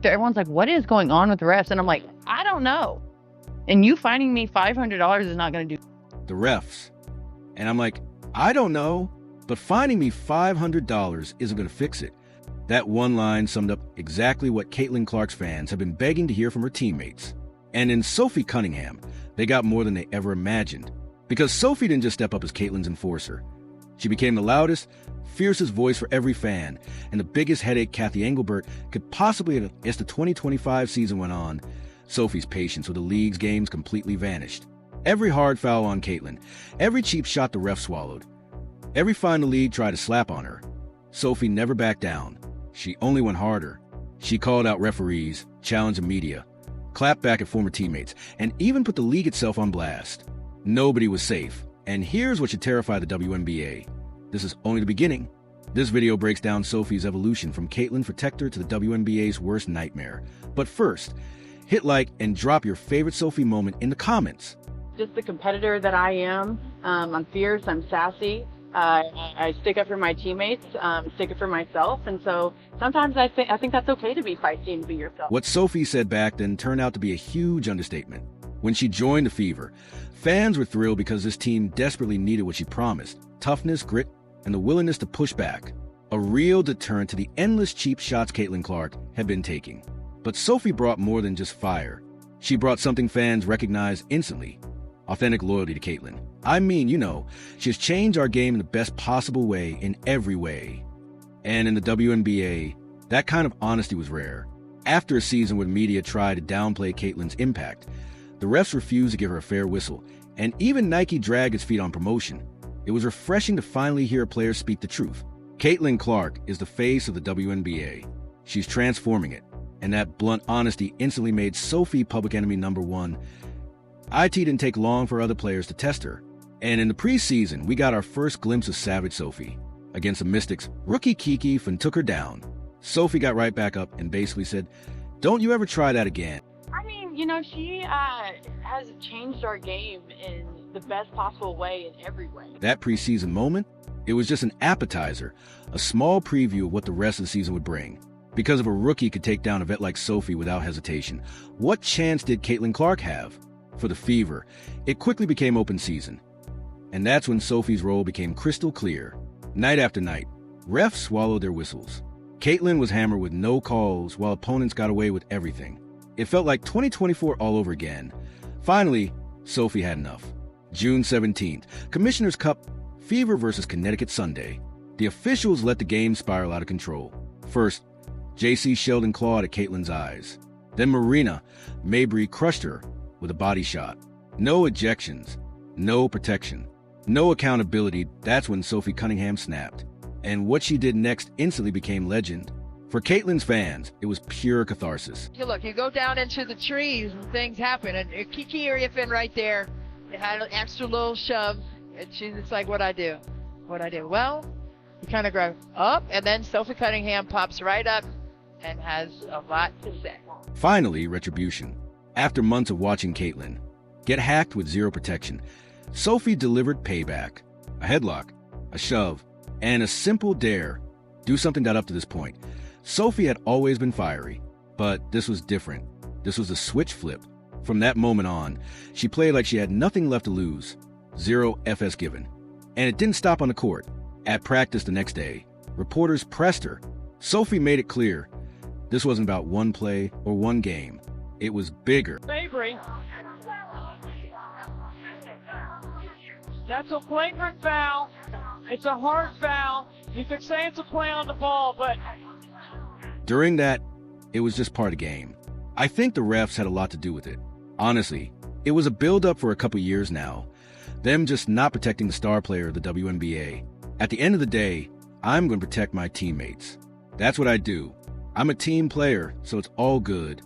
Everyone's like, what is going on with the refs? And I'm like, I don't know. And you finding me $500 is not going to do. The refs. And I'm like, I don't know, but finding me $500 isn't going to fix it. That one line summed up exactly what Caitlin Clark's fans have been begging to hear from her teammates. And in Sophie Cunningham, they got more than they ever imagined. Because Sophie didn't just step up as Caitlin's enforcer. She became the loudest, fiercest voice for every fan, and the biggest headache Kathy Engelbert could possibly have as the 2025 season went on. Sophie's patience with the league's games completely vanished. Every hard foul on Caitlin, every cheap shot the ref swallowed, every fine the league tried to slap on her, Sophie never backed down. She only went harder. She called out referees, challenged the media, clapped back at former teammates, and even put the league itself on blast. Nobody was safe. And here's what should terrify the WNBA. This is only the beginning. This video breaks down Sophie's evolution from Caitlin Protector to the WNBA's worst nightmare. But first, hit like and drop your favorite Sophie moment in the comments. Just the competitor that I am. I'm fierce, I'm sassy. I stick up for my teammates, stick up for myself. And so sometimes I think that's okay to be feisty and be yourself. What Sophie said back then turned out to be a huge understatement. When she joined the Fever, fans were thrilled because this team desperately needed what she promised: toughness, grit, and the willingness to push back. A real deterrent to the endless cheap shots Caitlin Clark had been taking. But Sophie brought more than just fire. She brought something fans recognized instantly: authentic loyalty to Caitlin. I mean, she has changed our game in the best possible way in every way. And in the WNBA, that kind of honesty was rare. After a season where the media tried to downplay Caitlin's impact, the refs refused to give her a fair whistle, and even Nike dragged its feet on promotion. It was refreshing to finally hear a player speak the truth. Caitlin Clark is the face of the WNBA. She's transforming it, and that blunt honesty instantly made Sophie public enemy number one. IT didn't take long for other players to test her. And in the preseason, we got our first glimpse of Savage Sophie. Against the Mystics, rookie Kiki took her down. Sophie got right back up and basically said, "Don't you ever try that again." I mean, she has changed our game in the best possible way in every way. That preseason moment, it was just an appetizer, a small preview of what the rest of the season would bring. Because if a rookie could take down a vet like Sophie without hesitation, what chance did Caitlin Clark have? For the Fever, it quickly became open season. And that's when Sophie's role became crystal clear. Night after night, refs swallowed their whistles. Caitlin was hammered with no calls while opponents got away with everything. It felt like 2024 all over again. Finally, Sophie had enough. June 17th, Commissioner's Cup, Fever versus Connecticut Sunday. The officials let the game spiral out of control. First, JC Sheldon clawed at Caitlin's eyes. Then Marina Mabry crushed her with a body shot. No ejections, no protection, no accountability. That's when Sophie Cunningham snapped. And what she did next instantly became legend. For Caitlin's fans, it was pure catharsis. Look, you go down into the trees and things happen. And Kiki Ariafin right there, it had an extra little shove. And she's just like, what I do? Well, you kind of go up, and then Sophie Cunningham pops right up and has a lot to say. Finally, retribution. After months of watching Caitlin get hacked with zero protection, Sophie delivered payback. A headlock, a shove, and a simple dare. Do something that up to this point, Sophie had always been fiery, but this was different. This was a switch flip. From that moment on, she played like she had nothing left to lose. Zero FS given. And it didn't stop on the court. At practice the next day, reporters pressed her. Sophie made it clear this wasn't about one play or one game. It was bigger. Mabry. That's a flagrant foul. It's a hard foul. You could say it's a play on the ball, but... During that, it was just part of the game. I think the refs had a lot to do with it. Honestly, it was a build-up for a couple years now. Them just not protecting the star player of the WNBA. At the end of the day, I'm going to protect my teammates. That's what I do. I'm a team player, so it's all good.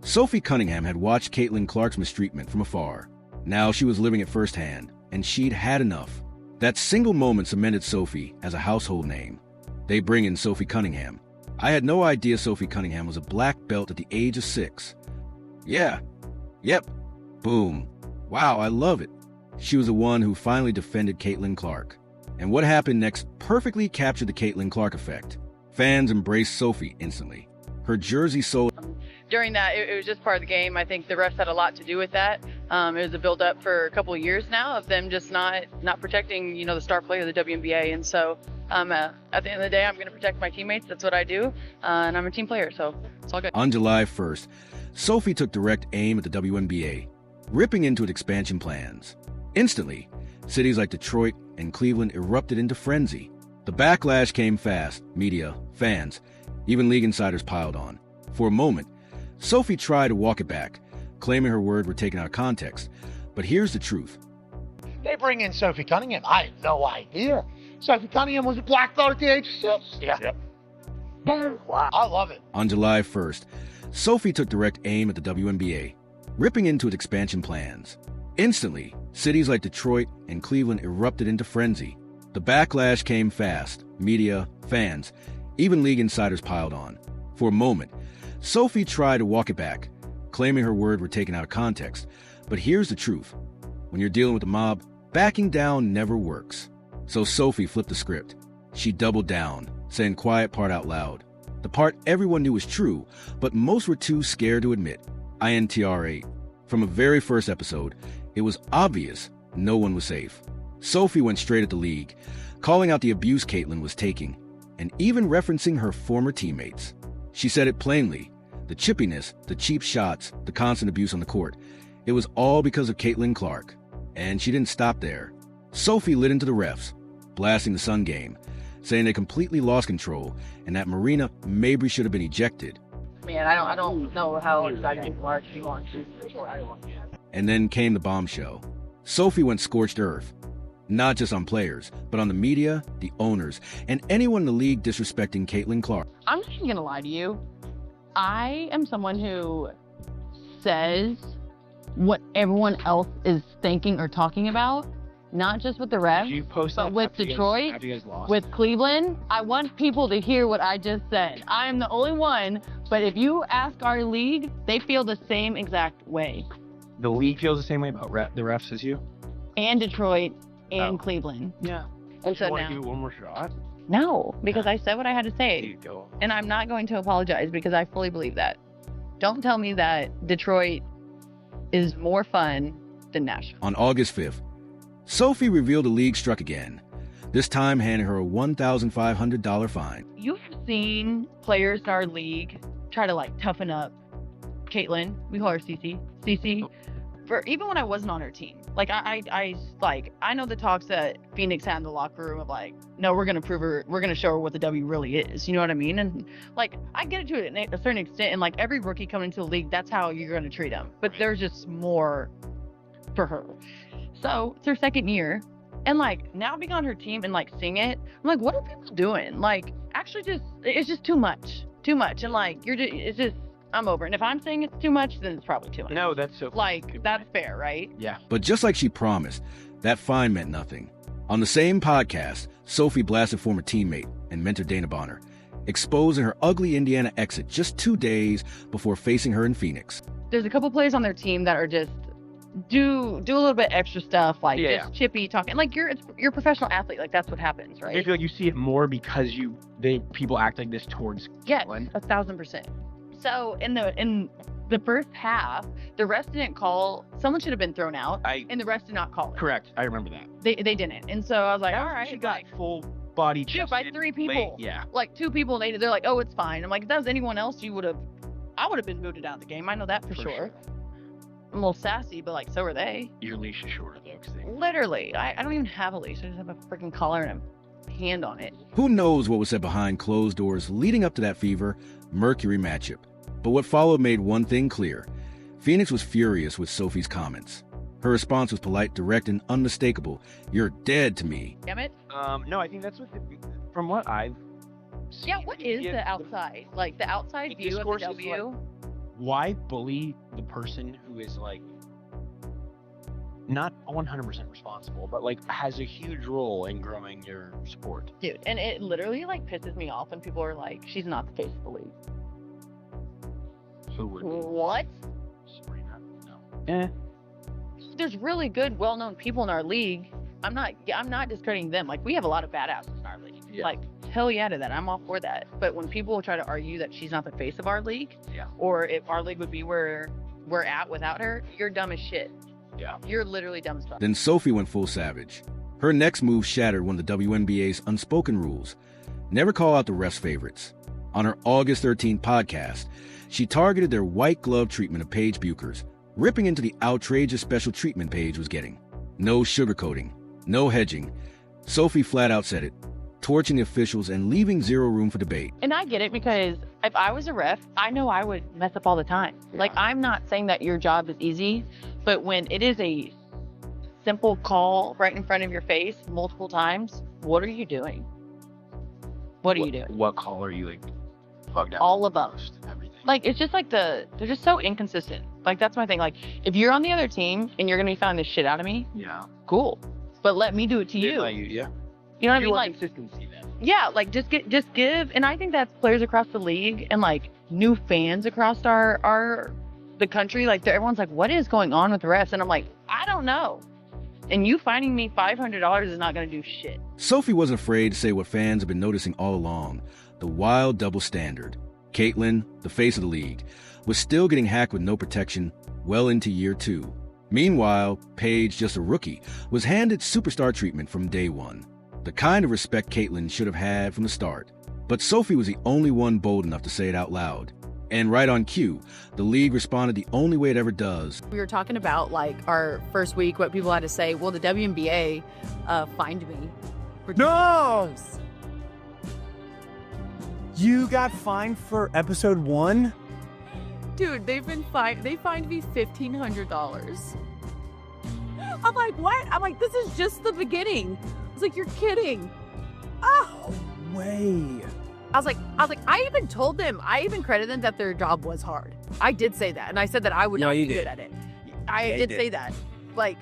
Sophie Cunningham had watched Caitlin Clark's mistreatment from afar. Now she was living it firsthand, and she'd had enough. That single moment cemented Sophie as a household name. They bring in Sophie Cunningham. I had no idea Sophie Cunningham was a black belt at the age of 6. Yeah. Yep. Boom. Wow, I love it. She was the one who finally defended Caitlin Clark. And what happened next perfectly captured the Caitlin Clark effect. Fans embraced Sophie instantly. Her jersey sold. During that, it was just part of the game. I think the refs had a lot to do with that. It was a build-up for a couple of years now of them just not protecting, the star player of the WNBA. And so at the end of the day, I'm going to protect my teammates. That's what I do. And I'm a team player, so it's all good. On July 1st, Sophie took direct aim at the WNBA, ripping into its expansion plans. Instantly, cities like Detroit and Cleveland erupted into frenzy. The backlash came fast. Media, fans, even league insiders piled on. For a moment, Sophie tried to walk it back, claiming her words were taken out of context. But here's the truth. They bring in Sophie Cunningham. I had no idea. Sophie Cunningham was a black belt at the age of 6. Yeah. Boom. Wow. I love it. On July 1st, Sophie took direct aim at the WNBA, ripping into its expansion plans. Instantly, cities like Detroit and Cleveland erupted into frenzy. The backlash came fast. Media, fans, even league insiders piled on. For a moment, Sophie tried to walk it back, claiming her words were taken out of context. But here's the truth. When you're dealing with the mob, backing down never works. So Sophie flipped the script. She doubled down, saying quiet part out loud. The part everyone knew was true, but most were too scared to admit. INTR 8. From a very first episode, it was obvious no one was safe. Sophie went straight at the league, calling out the abuse Caitlyn was taking, and even referencing her former teammates. She said it plainly. The chippiness, the cheap shots, the constant abuse on the court. It was all because of Caitlin Clark. And she didn't stop there. Sophie lit into the refs, blasting the Sun game, saying they completely lost control and that Marina Mabrey should have been ejected. Man, I don't know how excited people are to be on. And then came the bombshell. Sophie went scorched earth. Not just on players, but on the media, the owners, and anyone in the league disrespecting Caitlin Clark. I'm not even gonna lie to you. I am someone who says what everyone else is thinking or talking about, not just with the refs, Did you post but that with after Detroit, after you guys lost? with Cleveland. I want people to hear what I just said. I am the only one, but if you ask our league, they feel the same exact way. The league feels the same way about the refs as you? And Detroit and Oh. Cleveland. Yeah. And so You want to now, give it one more shot? no, because I said what I had to There say. you go. And I'm not going to apologize because I fully believe that. Don't tell me that Detroit is more fun than Nashville. On August 5th, Sophie revealed the league struck again, this time handing her a $1,500 fine. You've seen players in our league try to toughen up Caitlyn. We call her Cece. Cece. For even when I wasn't on her team, I know the talks that Phoenix had in the locker room of no, we're gonna prove her, we're gonna show her what the W really is. You know what I mean? And I get it to a certain extent. And every rookie coming into the league, that's how you're gonna treat them. But there's just more for her. So it's her second year, and now being on her team and seeing it, I'm what are people doing? Actually, it's just too much, and it's just. I'm over. And if I'm saying it's too much, then it's probably too much. No, that's so. That's fair, right? Yeah. But just like she promised, that fine meant nothing. On the same podcast, Sophie blasted former teammate and mentor Dana Bonner, exposing her ugly Indiana exit just 2 days before facing her in Phoenix. There's a couple players on their team that are just do a little bit extra stuff, just chippy talking. You're a professional athlete. That's what happens, right? I feel like you see it more because people act like this towards Yes, Caitlyn. 1,000%. So in the first half, the refs didn't call. Someone should have been thrown out, and the refs did not call it. Correct. I remember that. They didn't. And so I was all right. She got full body Dude, by chested, 3 people. Yeah. 2 people, they're like, oh, it's fine. I'm if that was anyone else, I would have been booted out of the game. I know that for sure. I'm a little sassy, but so are they. Your leash is shorter though, 'cause they... Literally, I don't even have a leash. I just have a freaking collar and a hand on it. Who knows what was said behind closed doors leading up to that Fever Mercury matchup? But what followed made one thing clear. Phoenix was furious with Sophie's comments. Her response was polite, direct, and unmistakable. You're dead to me. Damn it. No, I think that's from what I've seen. Yeah, what is the outside? The outside the view of discourse the is, W? Why bully the person who is not 100% responsible, but has a huge role in growing your sport? Dude, and it literally pisses me off when people are she's not the face of the league. Who would? What? Sabrina? No. There's really good, well-known people in our league. I'm not discrediting them. We have a lot of badasses in our league. Yeah. hell yeah to that. I'm all for that. But when people try to argue that she's not the face of our league, Yeah. or if our league would be where we're at without her, you're dumb as shit. Yeah. You're literally dumb as fuck. Then Sophie went full savage. Her next move shattered one of the WNBA's unspoken rules: never call out the refs' favorites. On her August 13th podcast, she targeted their white glove treatment of Paige Buchers, ripping into the outrageous special treatment Paige was getting. No sugarcoating, no hedging. Sophie flat out said it, torching the officials and leaving zero room for debate. And I get it, because if I was a ref, I know I would mess up all the time. Like, I'm not saying that your job is easy, but when it is a simple call right in front of your face multiple times, what are you doing? What are you doing? What call are you like bugged out? All of them. Most, everything. Like, it's just like they're just so inconsistent. Like, that's my thing. Like, if you're on the other team and you're gonna be finding the shit out of me, Yeah. cool. But let me do it to you. Like, yeah. You know what I You mean? want Like, consistency then. yeah, like just give. And I think that's players across the league and like new fans across the country. Like, everyone's like, what is going on with the refs? And I'm like, I don't know. And you finding me $500 is not gonna do shit. Sophie wasn't afraid to say what fans have been noticing all along: the wild double standard. Caitlin, the face of the league, was still getting hacked with no protection well into year 2. Meanwhile, Paige, just a rookie, was handed superstar treatment from day one, the kind of respect Caitlin should have had from the start. But Sophie was the only one bold enough to say it out loud. And right on cue, the league responded the only way it ever does. We were talking about like our first week, what people had to say. Well, the WNBA fined me. No! You got fined for episode 1? Dude, they fined me $1,500. I'm like, what? I'm like, this is just the beginning. I was like, you're kidding. Oh. Way. I was like, I even told them, I even credited them that their job was hard. I did say that, and I said that I would No, not you be did. good at it. I Yeah, you did say that. Like,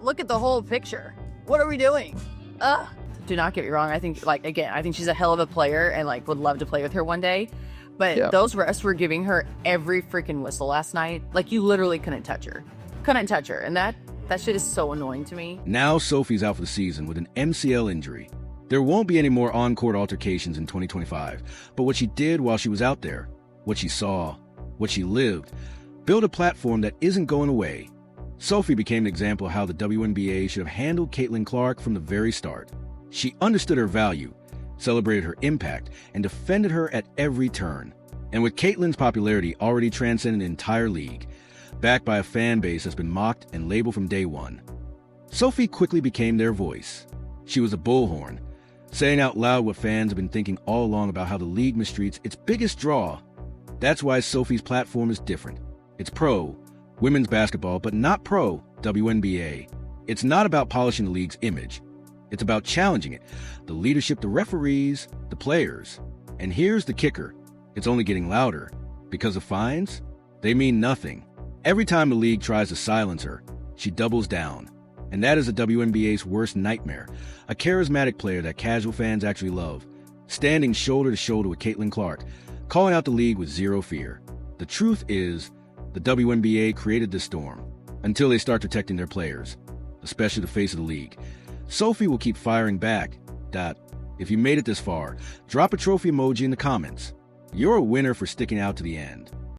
look at the whole picture. What are we doing? Ugh. Do not get me wrong. I think, like, again, I think she's a hell of a player and, like, would love to play with her one day. But those refs were giving her every freaking whistle last night. Like, you literally couldn't touch her. And that shit is so annoying to me. Now Sophie's out for the season with an MCL injury. There won't be any more on-court altercations in 2025, but what she did while she was out there, what she saw, what she lived, built a platform that isn't going away. Sophie became an example of how the WNBA should have handled Caitlin Clark from the very start. She understood her value, celebrated her impact, and defended her at every turn. And with Caitlin's popularity already transcending the entire league, backed by a fan base that's been mocked and labeled from day one, Sophie quickly became their voice. She was a bullhorn, saying out loud what fans have been thinking all along about how the league mistreats its biggest draw. That's why Sophie's platform is different. It's pro women's basketball, but not pro WNBA. It's not about polishing the league's image. It's about challenging it, the leadership, the referees, the players. And here's the kicker: it's only getting louder. Because of fines? They mean nothing. Every time the league tries to silence her, she doubles down. And that is the WNBA's worst nightmare: a charismatic player that casual fans actually love, standing shoulder to shoulder with Caitlin Clark, calling out the league with zero fear. The truth is, the WNBA created this storm until they start protecting their players, especially the face of the league. Sophie will keep firing back. If you made it this far, drop a trophy emoji in the comments. You're a winner for sticking out to the end.